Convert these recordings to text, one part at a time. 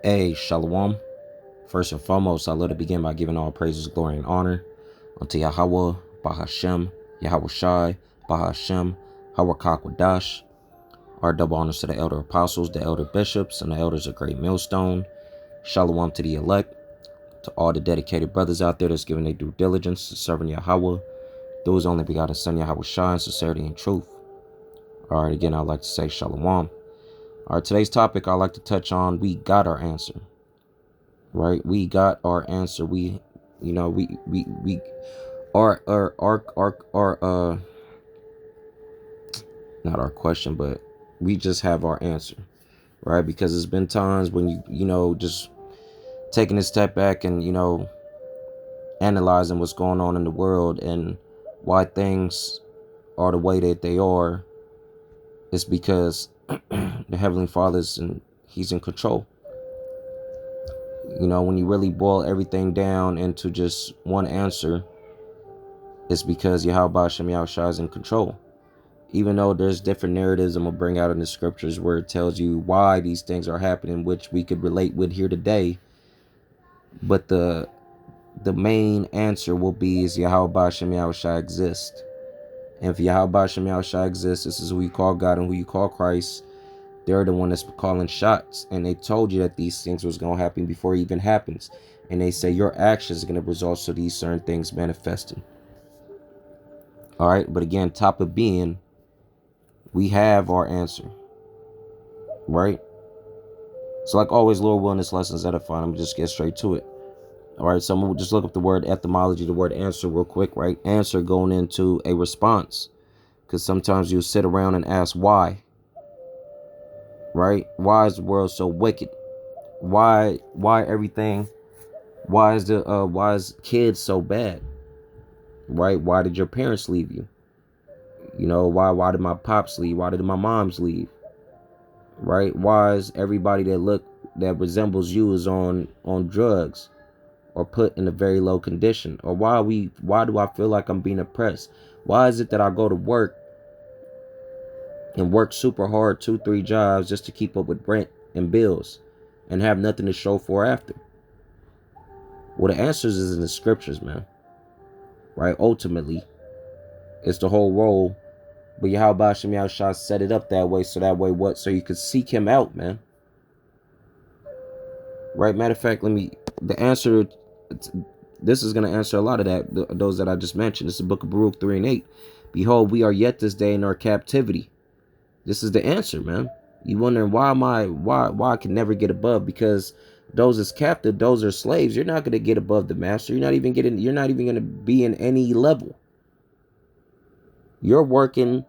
Hey, Shalom. First and foremost, I love to begin by giving all praises, glory, and honor unto YAHAWAH, BAHASHEM, YAHAWASHI, BAHASHEM, HAWAKAKWADASH. Our double honors to the elder apostles, the elder bishops, and the elders of Great Millstone. Shalom to the elect, to all the dedicated brothers out there that's giving their due diligence to serving Yahweh, through his only begotten Son, YAHAWASHI, in sincerity and truth. All right, again, I'd like to say Shalom. All right, today's topic I'd like to touch on, we got our answer. Right, we got our answer. We our not our question, but we just have our answer, right? Because there's been times when just taking a step back and analyzing what's going on in the world and why things are the way that they are. It's because the Heavenly Father's and He's in control. When you really boil everything down into just one answer, it's because YAHAWASHI is in control. Even though there's different narratives I'm going to bring out in the scriptures where it tells you why these things are happening, which we could relate with here today. But the main answer will be is YAHAWASHI exists. And if YAHAWASHI exists, this is who you call God and who you call Christ. They're the one that's calling shots. And they told you that these things was going to happen before it even happens. And they say your actions are going to result to these certain things manifesting. All right. But again, topic being, we have our answer. Right? So like always, Lord willing, this lesson's edifying. I'm just get straight to it. All right. So I'm going to just look up the word etymology, the word answer real quick. Right? Answer going into a response. Because sometimes you sit around and ask why. Right? Why is the world so wicked? Why everything? Why is kids so bad? Right? Why did your parents leave you? Why did my pops leave? Why did my moms leave? Right? Why is everybody that resembles you is on drugs or put in a very low condition? Or why do I feel like I'm being oppressed? Why is it that I go to work and work super hard, 2-3 jobs just to keep up with rent and bills and have nothing to show for after? Well, the answers is in the scriptures, man. Right? Ultimately, it's the whole role. But YAHAWASHI set it up that way, so so you could seek him out, man. Right? Matter of fact, the answer, this is going to answer a lot of those that I just mentioned. This is the book of Baruch 3 and 8. Behold, we are yet this day in our captivity. This is the answer, man. You wondering why I can never get above? Because those is captive, those are slaves. You're not going to get above the master. You're not even going to be in any level. You're working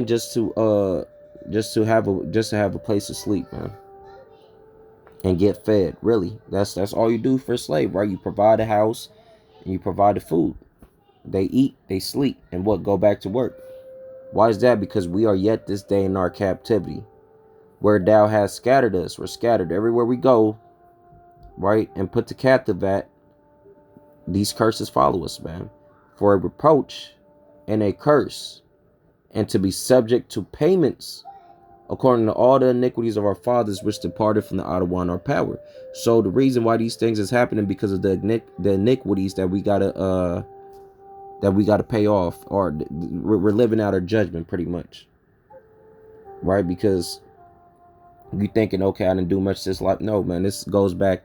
just to have a place to sleep, man, and get fed. Really, that's all you do for a slave, right? You provide a house and you provide the food. They eat, they sleep, and go back to work. Why is that? Because we are yet this day in our captivity, where thou hast scattered us. We're scattered everywhere we go, right? And put to captive at. These curses follow us, man, for a reproach and a curse, and to be subject to payments according to all the iniquities of our fathers which departed from the outer our power. So the reason why these things is happening because of the iniquities that we gotta pay off, or we're living out our judgment pretty much, right? Because you thinking, okay, I didn't do much this life. No, man, this goes back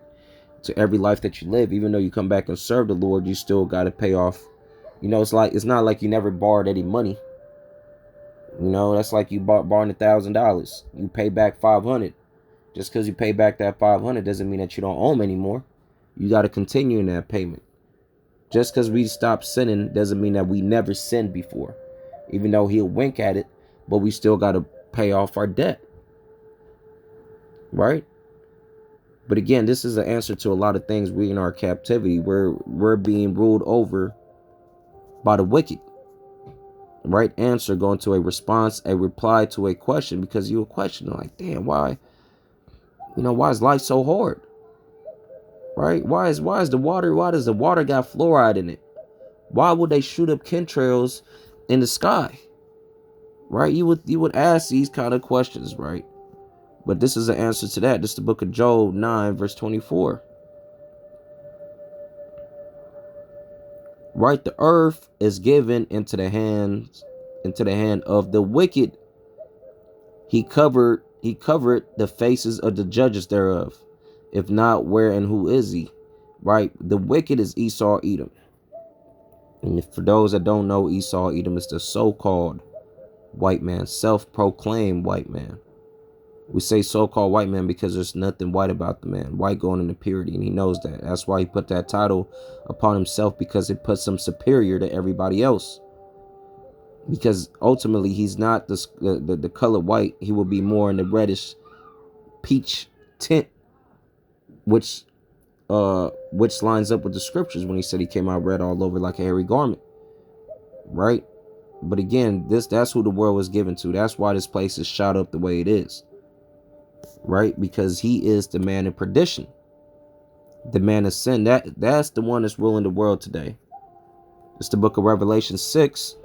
to every life that you live. Even though you come back and serve the Lord, you still got to pay off. It's not like you never borrowed any money. That's like you borrowing $1,000. You pay back 500. Just because you pay back that 500 doesn't mean that you don't owe them anymore. You got to continue in that payment. Just because we stop sinning doesn't mean that we never sinned before. Even though he'll wink at it, but we still got to pay off our debt. Right? But again, this is the answer to a lot of things. We in our captivity, we're being ruled over by the wicked. Right? Answer going to a response, a reply to a question, because you were questioning like, damn, why is life so hard? Right? Why does the water got fluoride in it? Why would they shoot up chemtrails in the sky? Right? You would ask these kind of questions, right? But this is an answer to that. This is the book of Job 9, verse 24. Right, the earth is given into the hand of the wicked. He covered the faces of the judges thereof. If not, where and who is he? Right, the wicked is Esau, Edom. And for those that don't know, Esau, Edom is the so-called white man, self-proclaimed white man. We say so-called white man because there's nothing white about the man. White going into purity, and he knows that. That's why he put that title upon himself, because it puts him superior to everybody else. Because ultimately, he's not the color white. He will be more in the reddish peach tint, which lines up with the scriptures when he said he came out red all over like a hairy garment. Right? But again, that's who the world was given to. That's why this place is shot up the way it is. Right? Because he is the man of perdition, the man of sin. That's the one that's ruling the world today. It's the book of Revelation 6,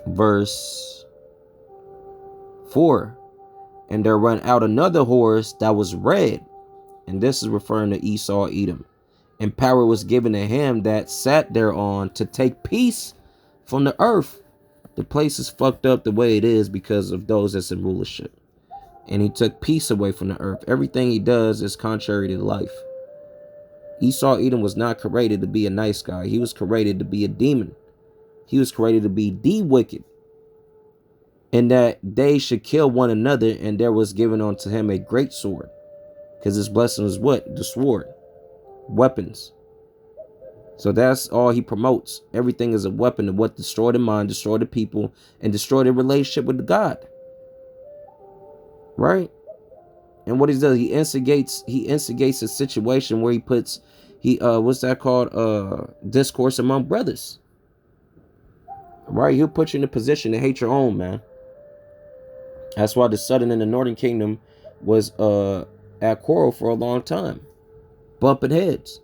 verse 4. And there ran out another horse that was red. And this is referring to Esau, Edom. And power was given to him that sat thereon to take peace from the earth. The place is fucked up the way it is because of those that's in rulership. And he took peace away from the earth. Everything he does is contrary to life. Esau, Edom was not created to be a nice guy. He was created to be a demon. He was created to be the wicked. And that they should kill one another, and there was given unto him a great sword. Because his blessing was what? The sword. Weapons. So that's all he promotes. Everything is a weapon to what? Destroy the mind, destroy the people, and destroy the relationship with God. Right? And what he does, he instigates a situation where he puts what's that called? Discourse among brothers. Right? He'll put you in a position to hate your own, man. That's why the southern and the northern kingdom was at quarrel for a long time, bumping heads.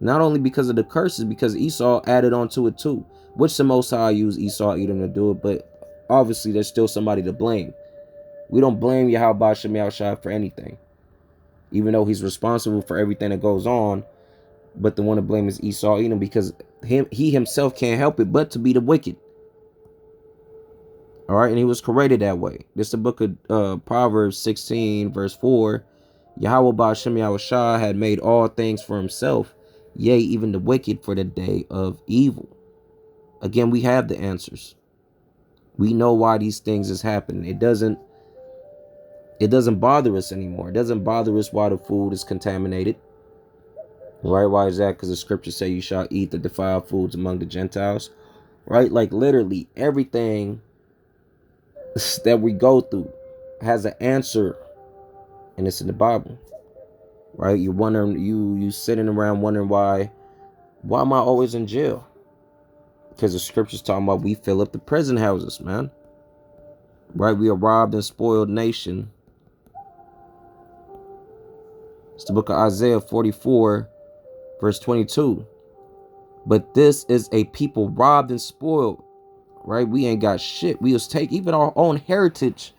Not only because of the curses, because Esau added onto it too, which the Most High used Esau, Edom to do it. But obviously, there's still somebody to blame. We don't blame YAHAWASHI for anything, even though he's responsible for everything that goes on. But the one to blame is Esau, Edom, because he himself can't help it but to be the wicked. All right, and he was created that way. This is the book of Proverbs 16, verse 4. YAHAWASHI had made all things for himself, yea, even the wicked for the day of evil. Again, we have the answers. We know why these things is happening. It doesn't bother us anymore. It doesn't bother us why the food is contaminated. Right? Why is that? Because the scriptures say you shall eat the defiled foods among the Gentiles. Right? Like literally everything that we go through has an answer, and it's in the Bible. Right? You're wondering, you sitting around wondering why am I always in jail? Because the scriptures talking about we fill up the prison houses, man. Right? We are robbed and spoiled nation. It's the book of Isaiah 44, verse 22. But this is a people robbed and spoiled. Right? We ain't got shit. We was taking even our own heritage,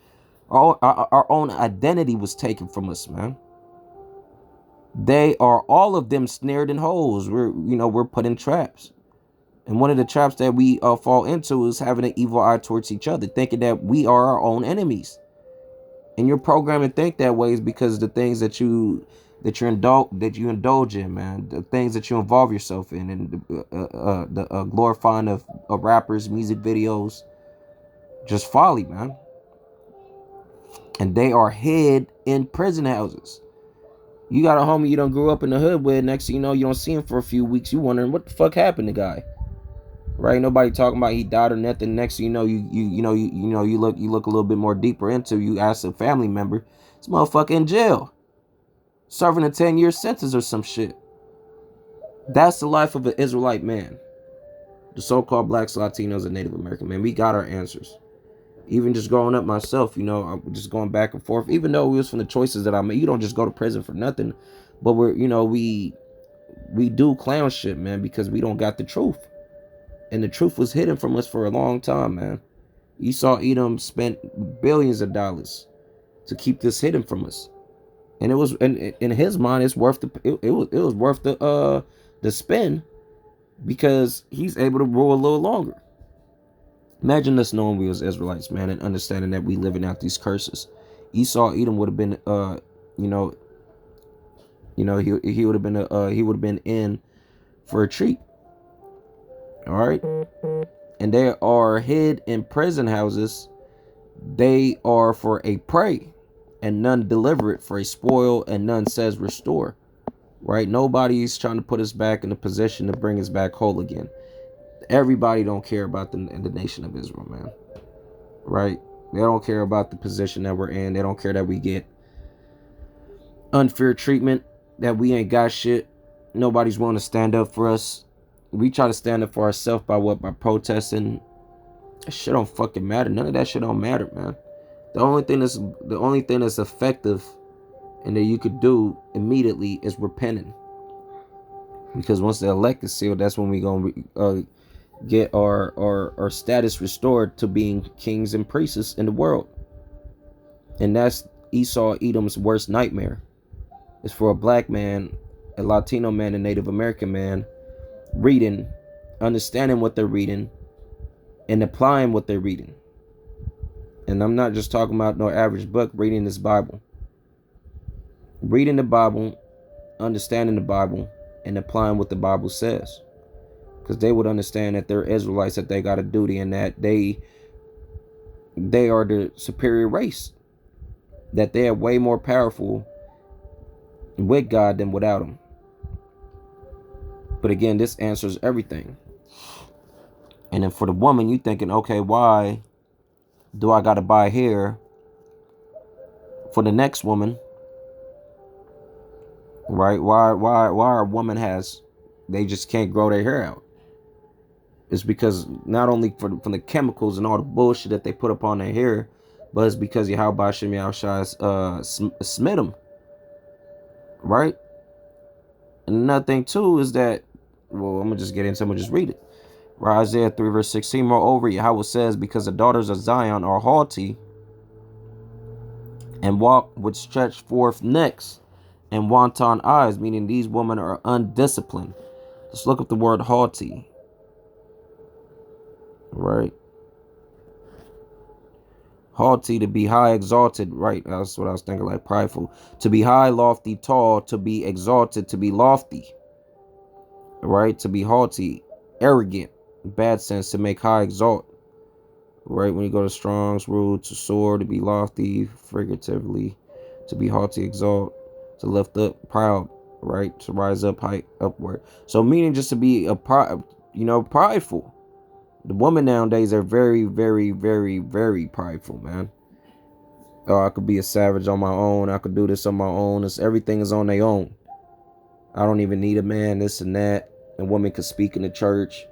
our own identity was taken from us, man. They are all of them snared in holes. We're put in traps. And one of the traps that we fall into is having an evil eye towards each other, thinking that we are our own enemies. And you're programmed to think that way is because the things that you indulge in, man, the things that you involve yourself in, and the glorifying of rappers, music videos, just folly, man. And they are hid in prison houses. You got a homie you don't grew up in the hood with. Next thing you know, you don't see him for a few weeks. You wondering what the fuck happened to the guy, right? Nobody talking about he died or nothing. Next thing you know, you look a little bit more deeper into. You ask a family member, this motherfucker in jail, serving a 10-year sentence or some shit. That's the life of an Israelite man. The so-called blacks, Latinos, and Native American man. We got our answers. Even just growing up myself, I'm just going back and forth. Even though it was from the choices that I made, you don't just go to prison for nothing. But we do clown shit, man, because we don't got the truth. And the truth was hidden from us for a long time, man. Esau, Edom spent billions of dollars to keep this hidden from us. And it was, in his mind, it's worth it was worth the spin, because he's able to rule a little longer. Imagine us knowing we was Israelites, man, and understanding that we living out these curses. Esau, Edom would have been, he would have been, he would have been in for a treat. All right, and they are hid in prison houses. They are for a prey, and none deliver it, for a spoil, and none says restore. Right? Nobody's trying to put us back in a position to bring us back whole again. Everybody don't care about the nation of Israel, man. Right? They don't care about the position that we're in. They don't care that we get unfair treatment, that we ain't got shit. Nobody's willing to stand up for us. We try to stand up for ourselves by what? By protesting. That shit don't fucking matter. None of that shit don't matter, man. The only thing that's effective and that you could do immediately is repenting. Because once the elect is sealed, that's when we gonna get our status restored to being kings and priests in the world. And that's Esau Edom's worst nightmare. It's for a black man, a Latino man, a Native American man reading, understanding what they're reading, and applying what they're reading. And I'm not just talking about no average book, reading this Bible. Reading the Bible, understanding the Bible, and applying what the Bible says. Because they would understand that they're Israelites, that they got a duty, and that they are the superior race. That they are way more powerful with God than without him. But again, this answers everything. And then for the woman, you thinking, okay, why do I got to buy hair for the next woman? Right? Why a woman they just can't grow their hair out? It's because not only from the chemicals and all the bullshit that they put up on their hair, but it's because YAHAWASHI smit them. Right? And another thing too is that, well, I'm gonna just read it. Right, Isaiah 3 verse 16. Moreover, Yahweh says, because the daughters of Zion are haughty and walk with stretched forth necks and wanton eyes, meaning these women are undisciplined. Let's look up the word haughty. Right. Haughty, to be high, exalted. Right, that's what I was thinking, like prideful. To be high, lofty, tall. To be exalted, to be lofty. Right, to be haughty, arrogant. Bad sense, to make high, exalt. Right, when you go to Strong's rule, to soar, to be lofty, figuratively, to be haughty, exalt, to lift up, proud. Right, to rise up, height, upward. So meaning just to be prideful. The women nowadays are very, very, very, very prideful, man. Oh, I could be a savage on my own. I could do this on my own. Everything is on their own. I don't even need a man, this and that. A woman could speak in the church.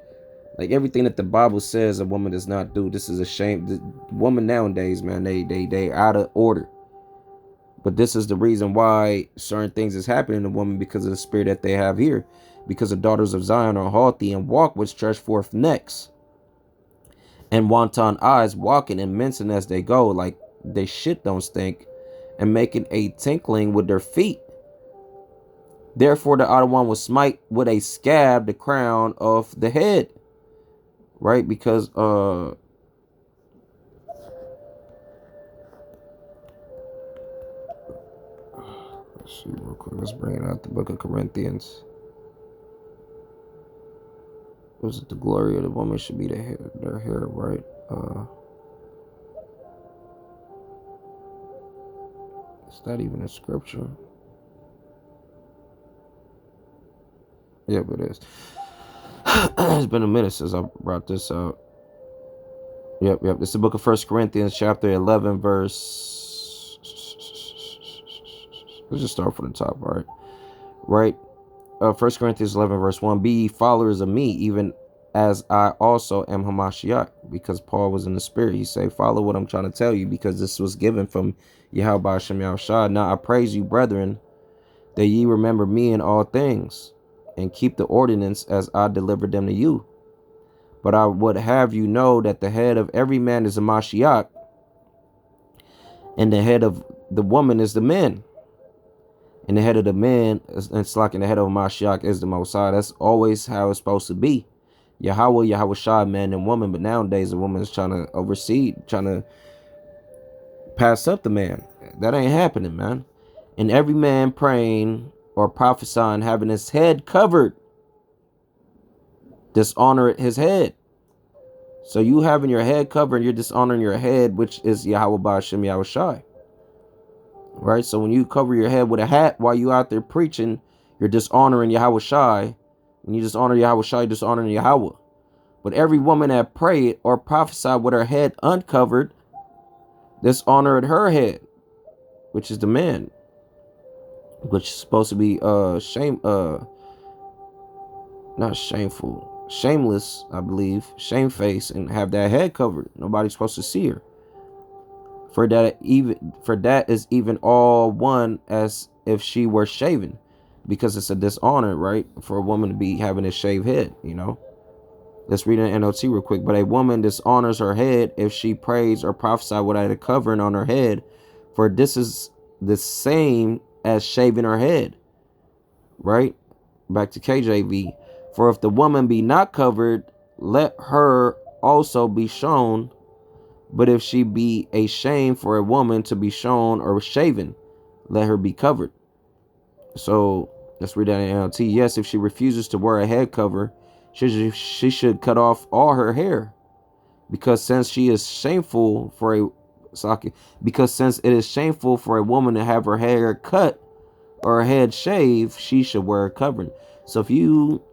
Like everything that the Bible says a woman does not do. This is a shame. The woman nowadays, man, they out of order. But this is the reason why certain things is happening to women, because of the spirit that they have here. Because the daughters of Zion are haughty and walk with stretched forth necks and wanton eyes, walking and mincing as they go, like they shit don't stink, and making a tinkling with their feet. Therefore the other one will smite with a scab the crown of the head. Right? Because let's see real quick. Let's bring it out, the book of Corinthians. Was it the glory of the woman should be their hair, right? Is that even a scripture? Yeah, but it is. It's been a minute since I brought this out. Yep. It's the book of 1 Corinthians, chapter 11, verse. Let's just start from the top, all right? Right? 1 Corinthians 11, verse 1. Be ye followers of me, even as I also am Hamashiach. Because Paul was in the spirit. He said, follow what I'm trying to tell you, because this was given from YAHAWASHI. Now I praise you, brethren, that ye remember me in all things, and keep the ordinance as I delivered them to you. But I would have you know that the head of every man is a Mashiach, and the head of the woman is the men. And the head of the men, it's like in the head of Mashiach is the Most High. That's always how it's supposed to be. Yahawah, Yahawashi, man and woman. But nowadays, the woman is trying to oversee, trying to pass up the man. That ain't happening, man. And every man praying or prophesying, having his head covered, dishonor his head. So you having your head covered, you're dishonoring your head, which is Yahweh Ba'ashem Yahawashi. Right? So when you cover your head with a hat while you out there preaching, you're dishonoring Yahawashi. When you dishonor Yahawashi, you're dishonoring Yahweh. But every woman that prayed or prophesied with her head uncovered, dishonored her head, which is the man, which is supposed to be not shameful, shameless, I believe, shamefaced, and have that head covered. Nobody's supposed to see her. For that is even all one as if she were shaven, because it's a dishonor, right, for a woman to be having a shaved head, you know. Let's read an NOT real quick. But a woman dishonors her head if she prays or prophesies without a covering on her head, for this is the same as shaving her head. Right? Back to KJV. For if the woman be not covered, let her also be shown. But if she be a shame for a woman to be shown or shaven, let her be covered. So let's read that in NLT. Yes, if she refuses to wear a head cover, she should cut off all her hair, because since it is shameful for a woman to have her hair cut or her head shaved, she should wear a covering. So if you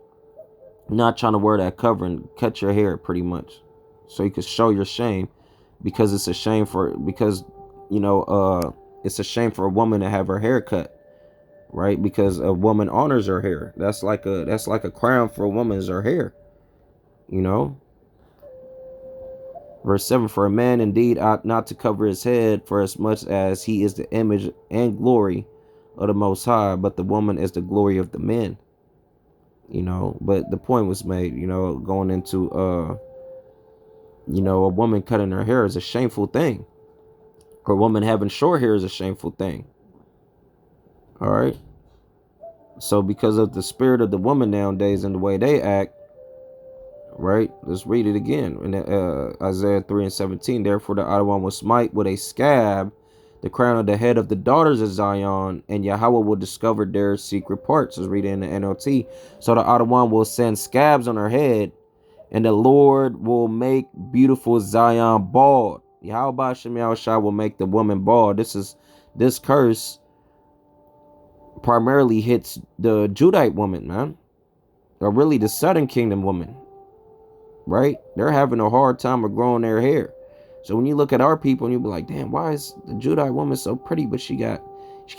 not trying to wear that covering, cut your hair pretty much, so you can show your shame, because it's a shame for it's a shame for a woman to have her hair cut. Right, because a woman honors her hair. That's like a crown for a woman is her hair. You know. Verse 7, for a man indeed ought not to cover his head, for as much as he is the image and glory of the Most High, but the woman is the glory of the men. You know, but the point was made, you know, going into a woman cutting her hair is a shameful thing. Or a woman having short hair is a shameful thing. All right. So because of the spirit of the woman nowadays and the way they act, right? Let's read it again in Isaiah 3:17. Therefore the other one will smite with a scab the crown of the head of the daughters of Zion, and Yahweh will discover their secret parts. Let's read it in the NLT. So the other one will send scabs on her head, and the Lord will make beautiful Zion bald. Yahweh Ba'ashem Yahawashi will make the woman bald. This curse primarily hits the Judite woman, man, or really the Southern Kingdom woman, right? They're having a hard time of growing their hair. So when you look at our people and you be like, damn, why is the Judite woman so pretty, but she can't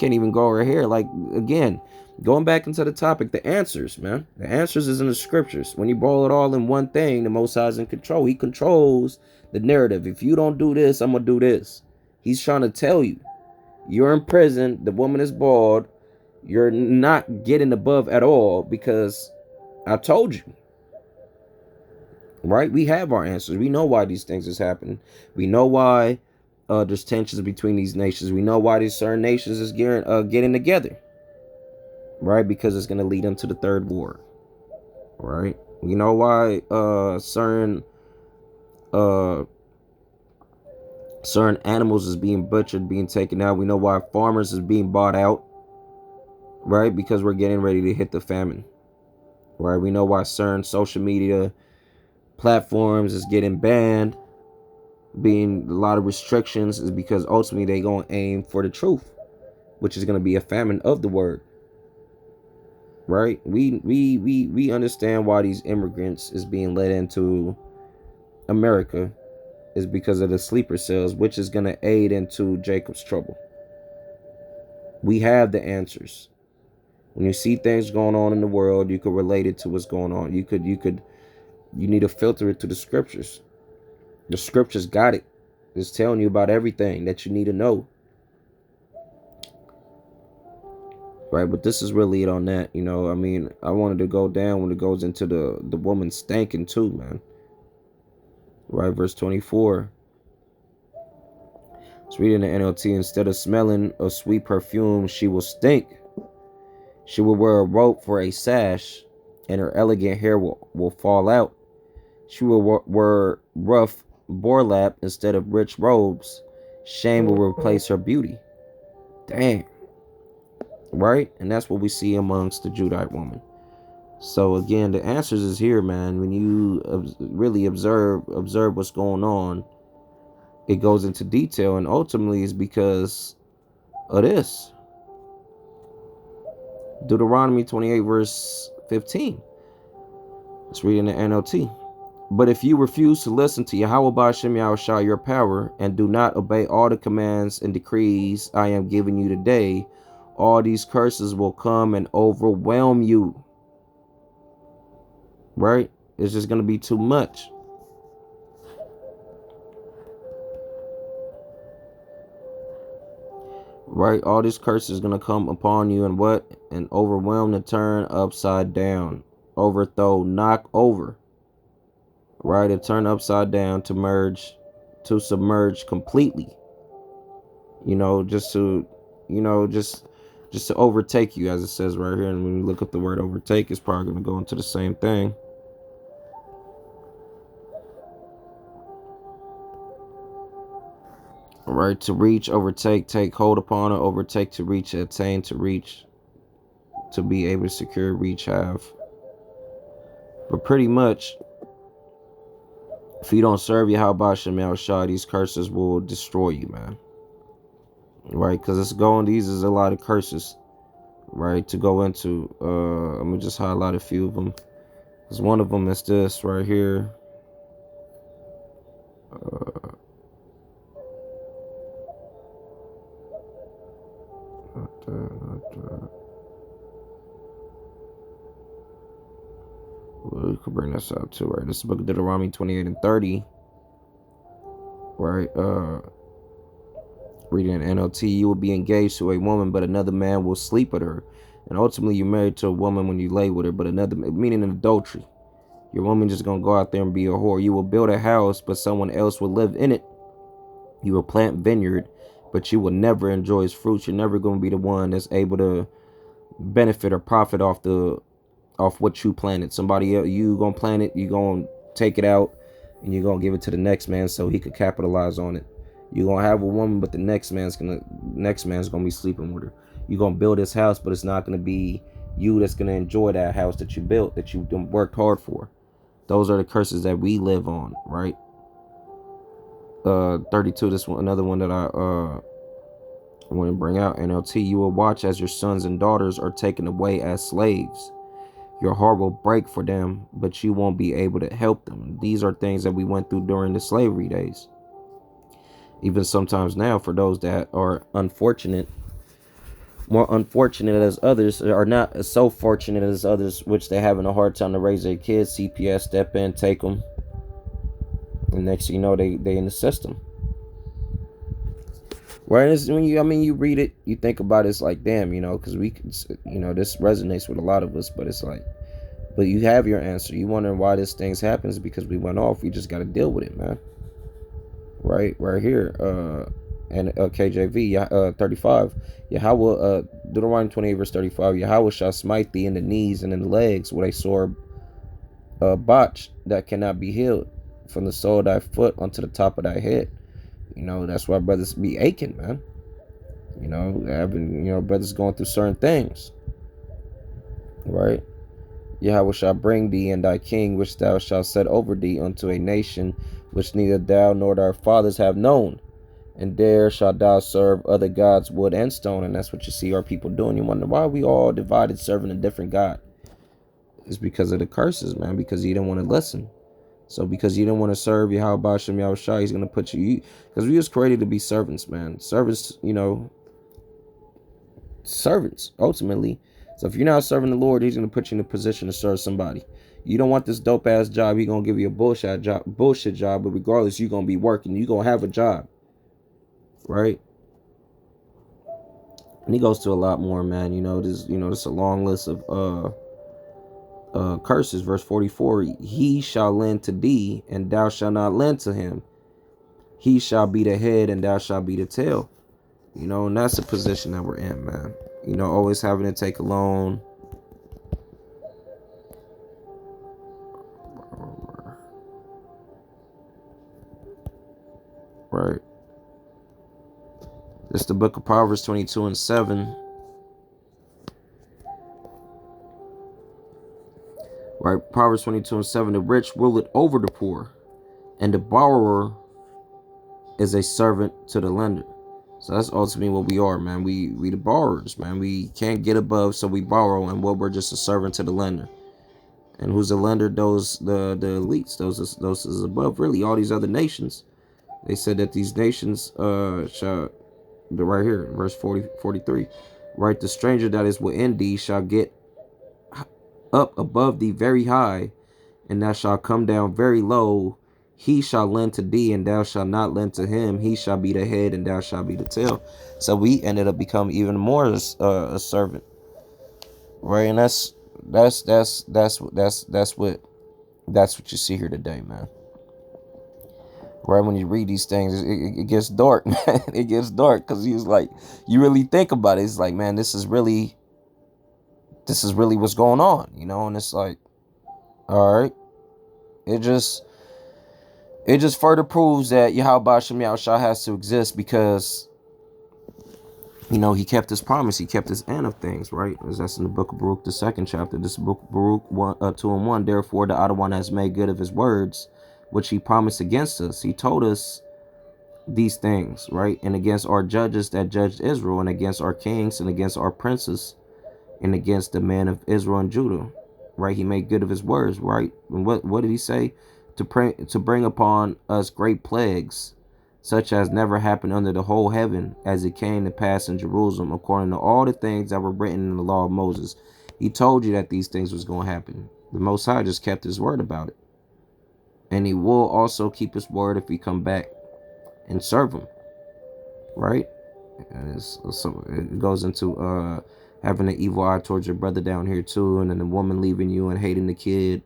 even grow her hair? Like, again, going back into the topic, the answers, man. The answers is in the scriptures. When you boil it all in one thing, the Most High is in control. He controls the narrative. If you don't do this, I'm gonna do this. He's trying to tell you, you're in prison, the woman is bald, you're not getting above at all, because I told you. Right? We have our answers. We know why these things is happening. We know why there's tensions between these nations. We know why these certain nations is getting together. Right? Because it's going to lead them to the third war. Right? We know why certain animals is being butchered, being taken out. We know why farmers is being bought out. Right? Because we're getting ready to hit the famine. Right? We know why certain social media platforms is getting banned, being a lot of restrictions, is because ultimately they gonna aim for the truth, which is gonna be a famine of the word. Right? We understand why these immigrants is being led into America is because of the sleeper cells, which is gonna aid into Jacob's trouble. We have the answers. When you see things going on in the world, you could relate it to what's going on. You need to filter it to the scriptures. The scriptures got it. It's telling you about everything that you need to know. Right? But this is really it on that. You know, I mean, I wanted to go down when it goes into the woman stanking too, man. Right? Verse 24. Let's read in the NLT. Instead of smelling a sweet perfume, she will stink. She will wear a rope for a sash, and her elegant hair will fall out. She will wear rough burlap instead of rich robes. Shame will replace her beauty. Dang. Right? And that's what we see amongst the Judite woman. So again, the answers is here, man. When you really observe what's going on, it goes into detail, and ultimately is because of this. Deuteronomy 28 verse 15. Let's read in the NLT. But if you refuse to listen to YAHAWAH Shem Yahushua, your power, and do not obey all the commands and decrees I am giving you today, all these curses will come and overwhelm you. Right? It's just going to be too much. Right? All these curses is going to come upon you and what? And overwhelm and turn upside down. Overthrow, knock over. Right? And turn upside down to submerge completely. You know, just to overtake you, as it says right here. And when you look up the word overtake, it's probably going to go into the same thing. Right? To reach, overtake, take hold upon, or overtake, to reach, attain, to reach, to be able to secure, reach, have. But pretty much, if you don't serve YAHAWAH Shem Yahushua, these curses will destroy you, man. Right? Because these is a lot of curses, right, to go into. I'm going to just highlight a few of them. Because one of them is this right here. We could bring this out too, right? This is the book of Deuteronomy 28 and 30. Right? Reading NLT, you will be engaged to a woman, but another man will sleep with her. And ultimately, you're married to a woman when you lay with her, but another, meaning an adultery. Your woman just going to go out there and be a whore. You will build a house, but someone else will live in it. You will plant vineyard, but you will never enjoy its fruits. You're never going to be the one that's able to benefit or profit off what you planted. Somebody else, you going to plant it, you going to take it out, and you're going to give it to the next man so he could capitalize on it. You're going to have a woman, but the next man's going to be sleeping with her. You're going to build this house, but it's not going to be you that's going to enjoy that house that you built, that you worked hard for. Those are the curses that we live on, right? 32, this one, another one that I want to bring out. NLT, you will watch as your sons and daughters are taken away as slaves. Your heart will break for them, but you won't be able to help them. These are things that we went through during the slavery days. Even sometimes now, for those that are unfortunate, more unfortunate as others, are not so fortunate as others, which they're having a hard time to raise their kids. CPS step in, take them, and next thing you know, they in the system. Right? When you read it, you think about it, it's like, damn, because we could, this resonates with a lot of us, but it's like, but you have your answer. You wondering why this things happens because we went off. We just got to deal with it, man. Right here, and KJV 35, Yahweh, Deuteronomy 28 verse 35, Yahweh shall smite thee in the knees and in the legs with a sore botch that cannot be healed from the sole of thy foot unto the top of thy head. That's why brothers be aching, man. Brothers going through certain things, right? Yahweh shall bring thee and thy king, which thou shalt set over thee, unto a nation which neither thou nor thy fathers have known. And there shalt thou serve other gods, wood and stone. And that's what you see our people doing. You wonder why we all divided, serving a different God. It's because of the curses, man. Because you didn't want to listen. So because you didn't want to serve YAHAWAH Shem Yahushua, he's going to put you, because we was created to be servants, man. Servants, servants, ultimately. So if you're not serving the Lord, he's going to put you in a position to serve somebody. You don't want this dope ass job, he's going to give you a bullshit job, but regardless, you're going to be working. You're going to have a job. Right? And he goes to a lot more, man. This a long list of curses. Verse 44, he shall lend to thee, and thou shalt not lend to him. he shall be the head and thou shalt be the tail. You know, and that's the position that we're in, man. You know, always having to take a loan. Right. It's the book of Proverbs 22:7. Right. Proverbs 22:7. The rich rule it over the poor, and the borrower is a servant to the lender. So that's ultimately what we are, man. We the borrowers, man. We can't get above, so we borrow, and we're just a servant to the lender. And who's the lender? Those the elites. Those is above, really, all these other nations. They said that these nations shall, right here, verse 43, right, the stranger that is within thee shall get up above thee very high, and thou shalt come down very low. He shall lend to thee, and thou shalt not lend to him. He shall be the head, and thou shalt be the tail. So we ended up becoming even more a servant, right? And that's what you see here today, man. Right, when you read these things, it gets dark, man. It gets dark because he's like, you really think about it. It's like, man, this is really what's going on, you know. And it's like, all right, it just further proves that YAHAWASHI has to exist because, you know, he kept his promise, he kept his end of things, right? As that's in the book of Baruch, the 2nd chapter. This book of Baruch 2:1. Therefore, the Other One has made good of his words, which he promised against us. He told us these things, right? And against our judges that judged Israel, and against our kings, and against our princes, and against the men of Israel and Judah, right? He made good of his words, right? And what did he say? To bring upon us great plagues, such as never happened under the whole heaven, as it came to pass in Jerusalem, according to all the things that were written in the law of Moses. He told you that these things was going to happen. The Most High just kept his word about it. And he will also keep his word if we come back and serve him, right? And so it goes into having an evil eye towards your brother down here too, and then the woman leaving you and hating the kid,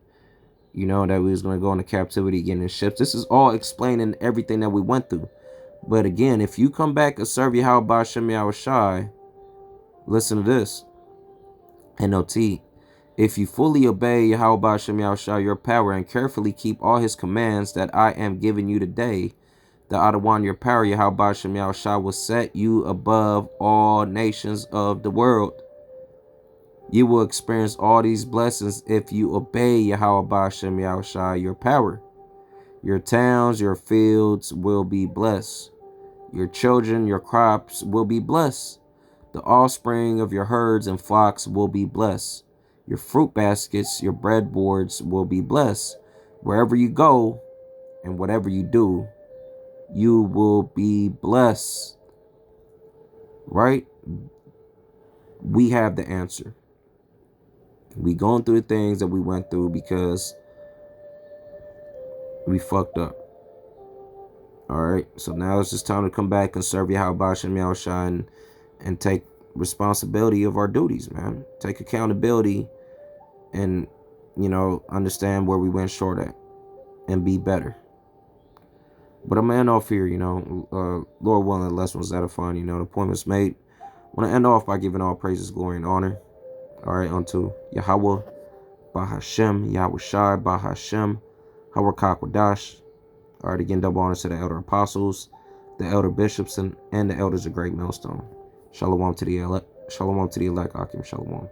you know, that we was going to go into captivity again in ships. This is all explaining everything that we went through. But again, if you come back and serve YAHAWASHI, listen to this. NOT. If you fully obey YAHAWASHI, your power, and carefully keep all his commands that I am giving you today, the Other One, your power, YAHAWASHI, will set you above all nations of the world. You will experience all these blessings if you obey YAHAWASHI, your power. Your towns, your fields will be blessed. Your children, your crops will be blessed. The offspring of your herds and flocks will be blessed. Your fruit baskets, your breadboards will be blessed. Wherever you go and whatever you do, you will be blessed. Right? We have the answer. We going through the things that we went through because we fucked up. All right. So now it's just time to come back and serve YAHAWASHI and take responsibility of our duties, man. Take accountability and, you know, understand where we went short at and be better. But I'm going to end off here, you know, Lord willing, the lesson was edifying, you know, the point was made. I want to end off by giving all praises, glory, and honor, all right, unto Yahawah, Bahashem, Yahawashi, Bahashem, Hawakwadash. All right, again, double honors to the elder apostles, the elder bishops, and the elders of Great Millstone. Shalom to the elect. Shalom to the elect. Akim Shalom.